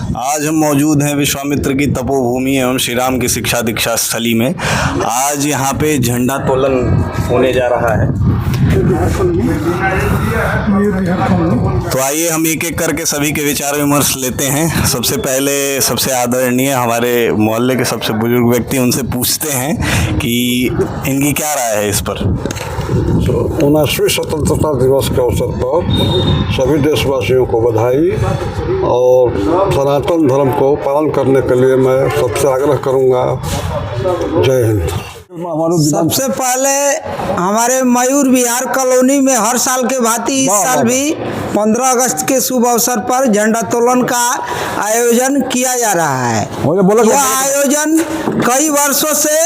आज हम मौजूद हैं विश्वामित्र की तपोभूमि एवं श्री राम की शिक्षा दीक्षा स्थली में। आज यहाँ पे झंडा तोलन होने जा रहा है। तो आइए हम एक एक करके सभी के विचार विमर्श लेते हैं। सबसे पहले सबसे आदरणीय हमारे मोहल्ले के सबसे बुजुर्ग व्यक्ति, उनसे पूछते हैं कि इनकी क्या राय है इस पर। 79वें स्वतंत्रता दिवस के अवसर पर सभी देशवासियों को बधाई और सनातन धर्म को पालन करने के लिए मैं सबसे आग्रह करूंगा। जय हिंद। सबसे पहले हमारे मयूर विहार कॉलोनी में हर साल के भांति इस साल भी 15 अगस्त के शुभ अवसर पर झंडा तोलन का आयोजन किया जा रहा है। यह आयोजन कई वर्षों से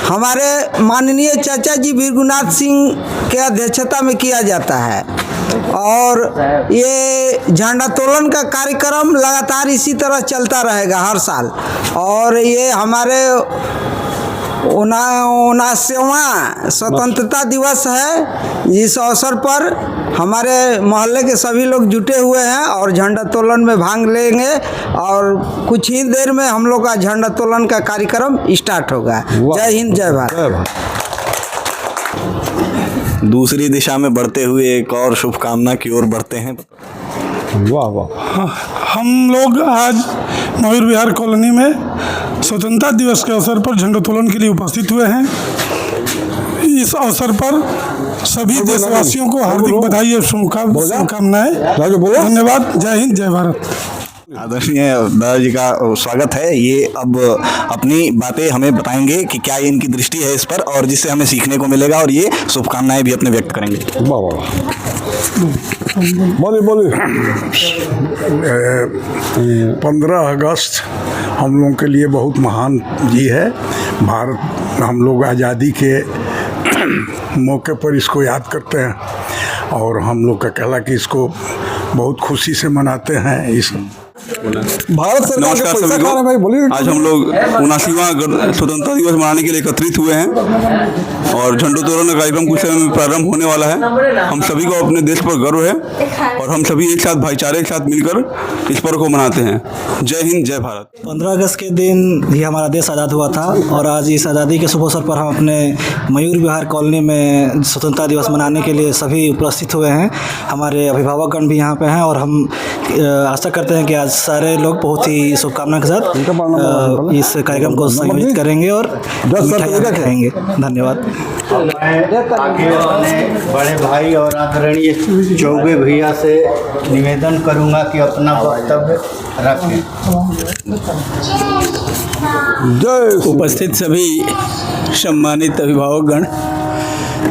हमारे माननीय चाचा जी भृगुनाथ सिंह के अध्यक्षता में किया जाता है और ये झंडा तोलन का कार्यक्रम लगातार इसी तरह चलता रहेगा हर साल। और ये हमारे 79वां स्वतंत्रता दिवस है, जिस अवसर पर हमारे मोहल्ले के सभी लोग जुटे हुए हैं और झंडा तोलन में भाग लेंगे और कुछ ही देर में हम लोग का झंडा तोलन का कार्यक्रम स्टार्ट होगा। जय हिंद, जय भारत। दूसरी दिशा में बढ़ते हुए एक और शुभकामना की ओर बढ़ते हैं। वाह वाह। हम लोग आज मयूर विहार कॉलोनी में स्वतंत्रता दिवस के अवसर पर झंडोत्तोलन के लिए उपस्थित हुए हैं। इस अवसर पर सभी देशवासियों को हार्दिक बधाई और शुभकामनाएं। धन्यवाद। जय हिंद, जय भारत। आदरणीय दादाजी का स्वागत है। ये अब अपनी बातें हमें बताएंगे कि क्या इनकी दृष्टि है इस पर और जिससे हमें सीखने को मिलेगा, और ये शुभकामनाएं भी अपने व्यक्त करेंगे। वाह वाह। बोलिए। 15 अगस्त हम लोगों के लिए बहुत महान जी है। भारत, हम लोग आज़ादी के मौके पर इसको याद करते हैं और हम लोग का कहला कि इसको बहुत खुशी से मनाते हैं। इस भारत सरकार नमस्कार सभी को। आज हम लोग 79वां स्वतंत्रता दिवस मनाने के लिए एकत्रित हुए हैं और झंडोत्तोलन का कार्यक्रम कुछ समय में प्रारंभ होने वाला है। हम सभी को अपने देश पर गर्व है और हम सभी एक साथ भाईचारे के साथ मिलकर इस पर्व को मनाते हैं। जय हिंद, जय भारत। 15 अगस्त के दिन ही हमारा देश आज़ाद हुआ था और आज इस आज़ादी के शुभ अवसर पर हम अपने मयूर विहार कॉलोनी में स्वतंत्रता दिवस मनाने के लिए सभी उपस्थित हुए हैं। हमारे अभिभावकगण भी यहाँ पे हैं और हम आशा करते हैं कि आज सारे लोग बहुत ही शुभकामना के साथ इस कार्यक्रम को संयोजित करेंगे और मिठाइयाँ खाएंगे। धन्यवाद। आगे वाले बड़े भाई और आदरणीय चौबे भैया से निवेदन करूंगा कि अपना वक्तव्य रखें। उपस्थित सभी सम्मानित अभिभावकगण,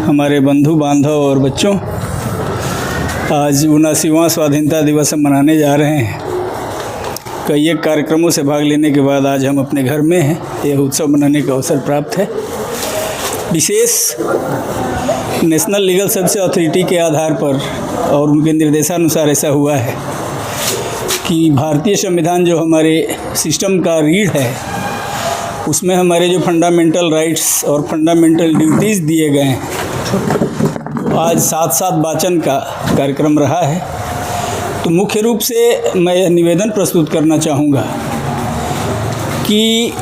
हमारे बंधु बांधव और बच्चों, आज 79वां स्वाधीनता दिवस मनाने जा रहे हैं। कई एक कार्यक्रमों से भाग लेने के बाद आज हम अपने घर में हैं। यह उत्सव मनाने का अवसर प्राप्त है। विशेष नेशनल लीगल सर्विस अथॉरिटी के आधार पर और उनके निर्देशानुसार ऐसा हुआ है कि भारतीय संविधान जो हमारे सिस्टम का रीढ़ है, उसमें हमारे जो फंडामेंटल राइट्स और फंडामेंटल ड्यूटीज़ दिए गए हैं, आज 7 वाचन का कार्यक्रम रहा है। तो मुख्य रूप से मैं यह निवेदन प्रस्तुत करना चाहूँगा कि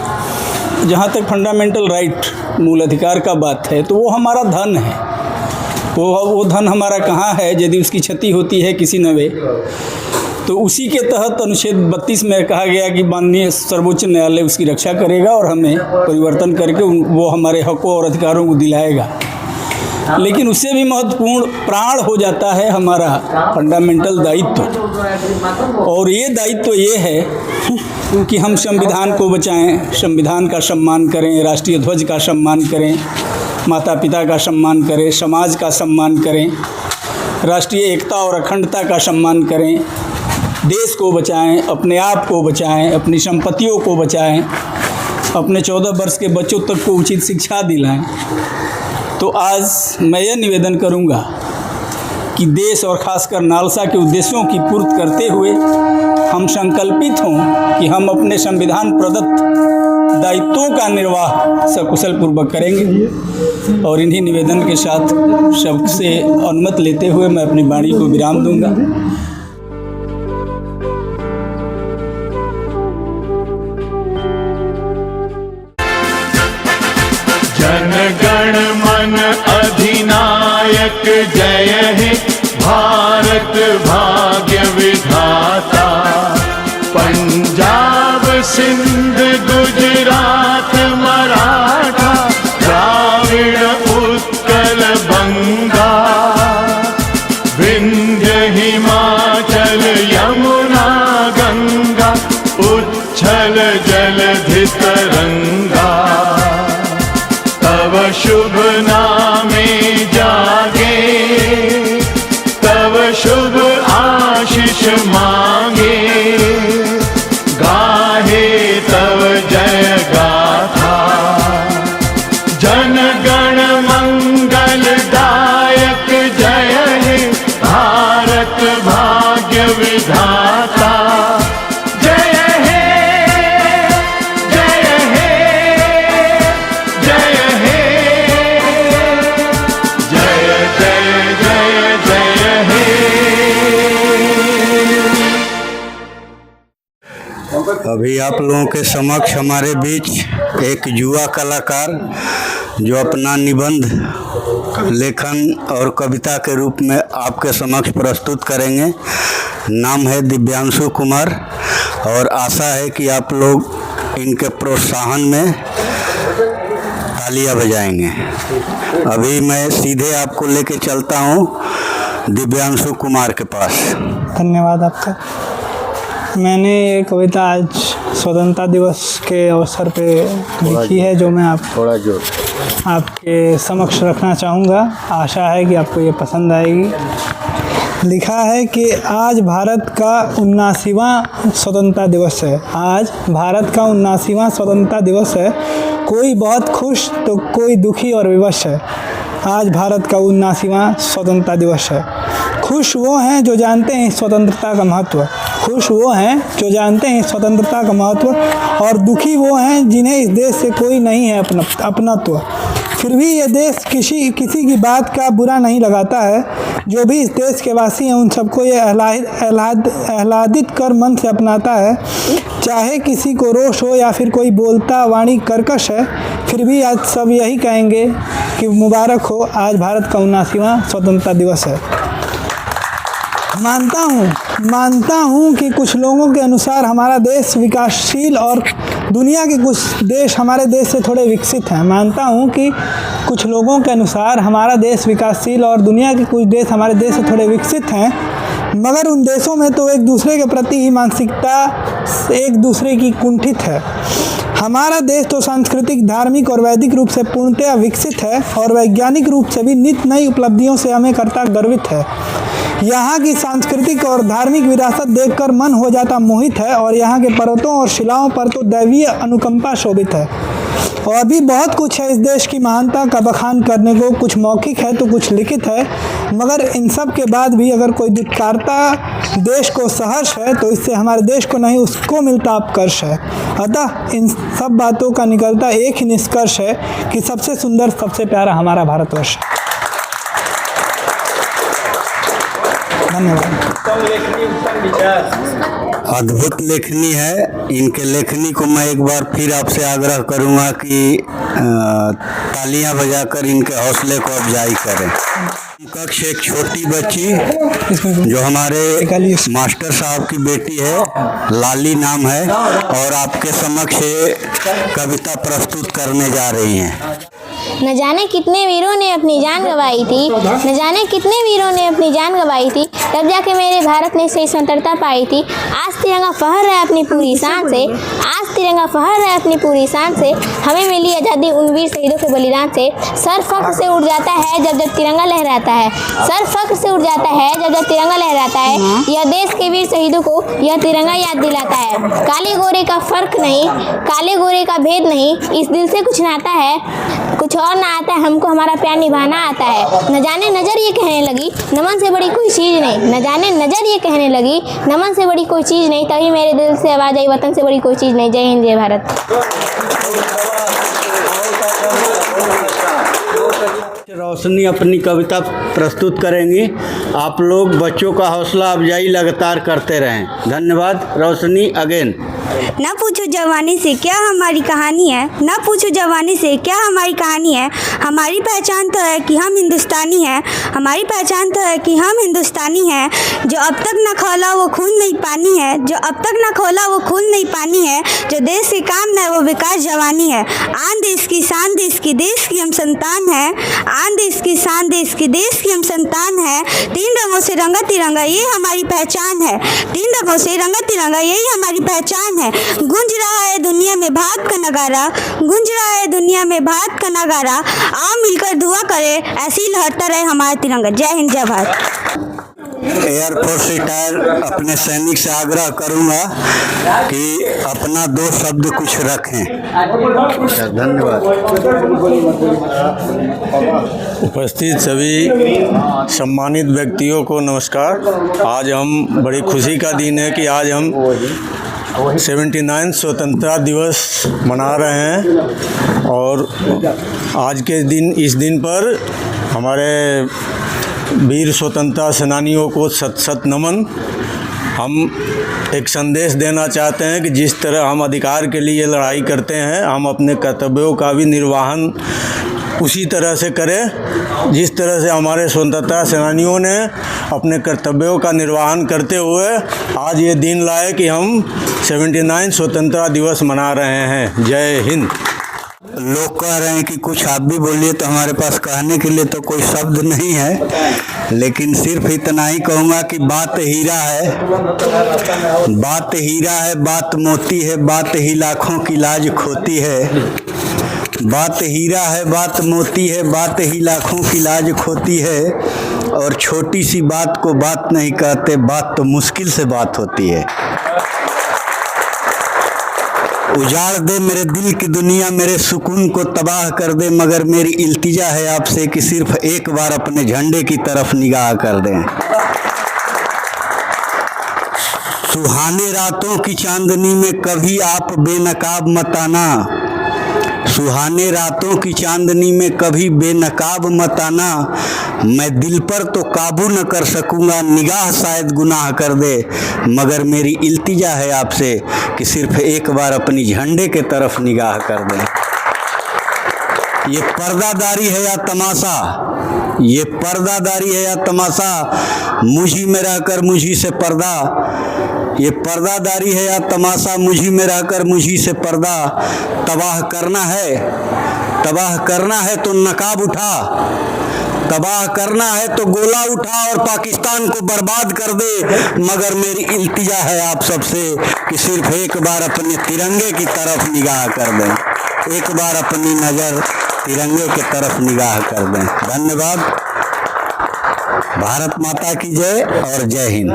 जहाँ तक फंडामेंटल राइट, मूल अधिकार का बात है, तो वो हमारा धन है। वो धन हमारा कहाँ है? यदि उसकी क्षति होती है किसी नवे, तो उसी के तहत अनुच्छेद 32 में कहा गया कि माननीय सर्वोच्च न्यायालय उसकी रक्षा करेगा और हमें परिवर्तन करके वो हमारे हकों और अधिकारों को दिलाएगा। लेकिन उससे भी महत्वपूर्ण प्राण हो जाता है हमारा फंडामेंटल दायित्व, और ये दायित्व ये है कि हम संविधान को बचाएं, संविधान का सम्मान करें, राष्ट्रीय ध्वज का सम्मान करें, माता पिता का सम्मान करें, समाज का सम्मान करें, राष्ट्रीय एकता और अखंडता का सम्मान करें, देश को बचाएं, अपने आप को बचाएं, अपनी संपत्तियों को बचाएं, अपने 14 वर्ष के बच्चों तक को उचित शिक्षा दिलाएं। तो आज मैं यह निवेदन करूंगा कि देश और ख़ासकर नालसा के उद्देश्यों की पूर्ति करते हुए हम संकल्पित हों कि हम अपने संविधान प्रदत्त दायित्वों का निर्वाह सकुशल पूर्वक करेंगे। और इन्हीं निवेदन के साथ सबसे अनुमति लेते हुए मैं अपनी वाणी को विराम दूंगा। जय हे भारत भाग्य विधाता। पंजाब सिंध गुजरात मराठा द्राविड़ उत्कल बंगा। विंध्य हिमाचल यमुना गंगा उच्छल जलधि तरंगा। तव शुभ नामे जागे तव शुभ आशीष मांगे। गाहे तव जय गाथा जन गण मंगलदायक। जय हे भारत भाग्य विधाता। जय हे जय हे जय हे जय जय जय जय हे। अभी आप लोगों के समक्ष हमारे बीच एक युवा कलाकार जो अपना निबंध लेखन और कविता के रूप में आपके समक्ष प्रस्तुत करेंगे। नाम है दिव्यांशु कुमार और आशा है कि आप लोग इनके प्रोत्साहन में तालियां बजाएंगे। अभी मैं सीधे आपको लेके चलता हूं दिव्यांशु कुमार के पास। धन्यवाद आपका। मैंने ये कविता आज स्वतंत्रता दिवस के अवसर पे लिखी है जो मैं आपके समक्ष रखना चाहूँगा। आशा है कि आपको ये पसंद आएगी। लिखा है कि आज भारत का 79वां स्वतंत्रता दिवस है। आज भारत का 79वां स्वतंत्रता दिवस है। कोई बहुत खुश तो कोई दुखी और विवश है। आज भारत का 79वां स्वतंत्रता दिवस है। खुश वो हैं जो जानते हैं स्वतंत्रता का महत्व। खुश वो हैं जो जानते हैं स्वतंत्रता का महत्व और दुखी वो हैं जिन्हें इस देश से कोई नहीं है अपनत्व। फिर भी ये देश किसी की बात का बुरा नहीं लगाता है। जो भी इस देश के वासी हैं उन सबको ये आह्लादित कर मन से अपनाता है। चाहे किसी को रोष हो या फिर कोई बोलता वाणी कर्कश है, फिर भी आज सब यही कहेंगे कि मुबारक हो, आज भारत का 79वां स्वतंत्रता दिवस है। मानता हूँ कि कुछ लोगों के अनुसार हमारा देश विकासशील और दुनिया के कुछ देश हमारे देश से थोड़े विकसित हैं। मानता हूँ कि कुछ लोगों के अनुसार हमारा देश विकासशील और दुनिया के कुछ देश हमारे देश से थोड़े विकसित हैं, मगर उन देशों में तो एक दूसरे के प्रति ही मानसिकता एक दूसरे की कुंठित है। हमारा देश तो सांस्कृतिक, धार्मिक और वैदिक रूप से पूर्णतः विकसित है और वैज्ञानिक रूप से भी नित नई उपलब्धियों से हमें करता गर्वित है। यहाँ की सांस्कृतिक और धार्मिक विरासत देखकर मन हो जाता मोहित है और यहाँ के पर्वतों और शिलाओं पर तो दैवीय अनुकंपा शोभित है। और भी बहुत कुछ है इस देश की महानता का बखान करने को। कुछ मौखिक है तो कुछ लिखित है, मगर इन सब के बाद भी अगर कोई दुत्कारता देश को सहर्ष है तो इससे हमारे देश को नहीं उसको मिलता अपकर्ष है। अतः इन सब बातों का निकलता एक ही निष्कर्ष है कि सबसे सुंदर सबसे प्यारा हमारा भारतवर्ष है। धन्यवाद। अद्भुत लेखनी है। इनके लेखनी को मैं एक बार फिर आपसे आग्रह करूंगा कि तालियां बजाकर इनके हौसले को अफजाई करें। कक्ष एक छोटी बच्ची जो हमारे मास्टर साहब की बेटी है, लाली नाम है, और आपके समक्ष कविता प्रस्तुत करने जा रही हैं। न जाने कितने वीरों ने अपनी जान गंवाई थी, न जाने कितने वीरों ने अपनी जान गंवाई थी, तब जाके मेरे भारत ने सही स्वतंत्रता पाई थी। आज तिरंगा फहर रहा है अपनी पूरी शान से, आज तिरंगा फहर रहा है अपनी पूरी शान से। हमें मिली आज़ादी उन वीर शहीदों के बलिदान से। सर फख्र से उड़ जाता है जब जब तिरंगा लहराता है, सर फख्र से उड़ जाता है जब जब तिरंगा लहराता है। यह देश के वीर शहीदों को यह तिरंगा याद दिलाता है। काले गोरे का फर्क नहीं, काले गोरे का भेद नहीं, इस दिल से कुछ नाता है, कुछ और ना आता है, हमको हमारा प्यार निभाना आता है। न जाने नज़र ये कहने लगी नमन से बड़ी कोई चीज़ नहीं, न जाने नज़र ये कहने लगी नमन से बड़ी कोई चीज़ नहीं, तभी मेरे दिल से आवाज़ आई वतन से बड़ी कोई चीज़ नहीं। जय हिंद, जय भारत। रोशनी अपनी कविता प्रस्तुत करेंगी। आप लोग बच्चों का हौसला अफजाई लगातार करते रहें। धन्यवाद। रोशनी अगेन। न पूछो जवानी से क्या हमारी कहानी है, न पूछो जवानी से क्या हमारी कहानी है। हमारी पहचान तो है कि हम हिंदुस्तानी हैं, हमारी पहचान तो है कि हम हिंदुस्तानी हैं। जो अब तक न खोला वो खून नहीं पानी है, जो अब तक न खोला वो खून नहीं पानी है। जो देश के काम न है वो विकास जवानी है। आन देश की शान देश की हम संतान हैं। आन देश की शान देश की हम संतान हैं। 3 रंगों से रंगा तिरंगा ये हमारी पहचान है। 3 रंगों से रंगा तिरंगा यही हमारी पहचान है। गूंज रहा है दुनिया में भारत का नगारा, गूंज रहा है दुनिया में भारत का नगारा। आओ मिलकर दुआ करें ऐसी लहरता रहे हमारा तिरंगा। जय हिंद जय भारत। एयरफोर्स रिटायर अपने सैनिक से आग्रह करूंगा कि अपना 2 शब्द कुछ रखें। धन्यवाद। उपस्थित सभी सम्मानित व्यक्तियों को नमस्कार। आज हम बड़ी खुशी का दिन है कि आज हम 79 स्वतंत्रता दिवस मना रहे हैं और आज के दिन इस दिन पर हमारे वीर स्वतंत्रता सेनानियों को शत शत नमन। हम एक संदेश देना चाहते हैं कि जिस तरह हम अधिकार के लिए लड़ाई करते हैं, हम अपने कर्तव्यों का भी निर्वहन उसी तरह से करें जिस तरह से हमारे स्वतंत्रता सेनानियों ने अपने कर्तव्यों का निर्वहन करते हुए आज ये दिन लाए कि हम 79 स्वतंत्रता दिवस मना रहे हैं। जय हिंद। लोग कह रहे हैं कि कुछ आप भी बोलिए, तो हमारे पास कहने के लिए तो कोई शब्द नहीं है, लेकिन सिर्फ इतना ही कहूँगा कि बात हीरा है, बात हीरा है, बात मोती है, बात ही लाखों की लाज खोती है। बात हीरा है, बात मोती है, बात ही लाखों की लाज खोती है। और छोटी सी बात को बात नहीं कहते, बात तो मुश्किल से बात होती है। उजाड़ दे मेरे दिल की दुनिया, मेरे सुकून को तबाह कर दे, मगर मेरी इल्तिजा है आपसे कि सिर्फ एक बार अपने झंडे की तरफ निगाह कर दें। सुहाने रातों की चांदनी में कभी आप बेनकाब मत आना, सुहाने रातों की चांदनी में कभी बेनकाब मत आना। मैं दिल पर तो काबू न कर सकूंगा, निगाह शायद गुनाह कर दे, मगर मेरी इल्तिजा है आपसे कि सिर्फ एक बार अपनी झंडे के तरफ निगाह कर दें। ये पर्दादारी है या तमाशा, ये पर्दादारी है या तमाशा, मुझी में रहकर मुझी से पर्दा। ये पर्दादारी है या तमाशा, मुझी में रहकर मुझी से पर्दा। तबाह करना है, तबाह करना है तो नकाब उठा, तबाह करना है तो गोला उठा और पाकिस्तान को बर्बाद कर दे, मगर मेरी इल्तिजा है आप सबसे कि सिर्फ एक बार अपने तिरंगे की तरफ निगाह कर दें, एक बार अपनी नज़र तिरंगे की तरफ निगाह कर दें। धन्यवाद। भारत माता की जय और जय हिंद।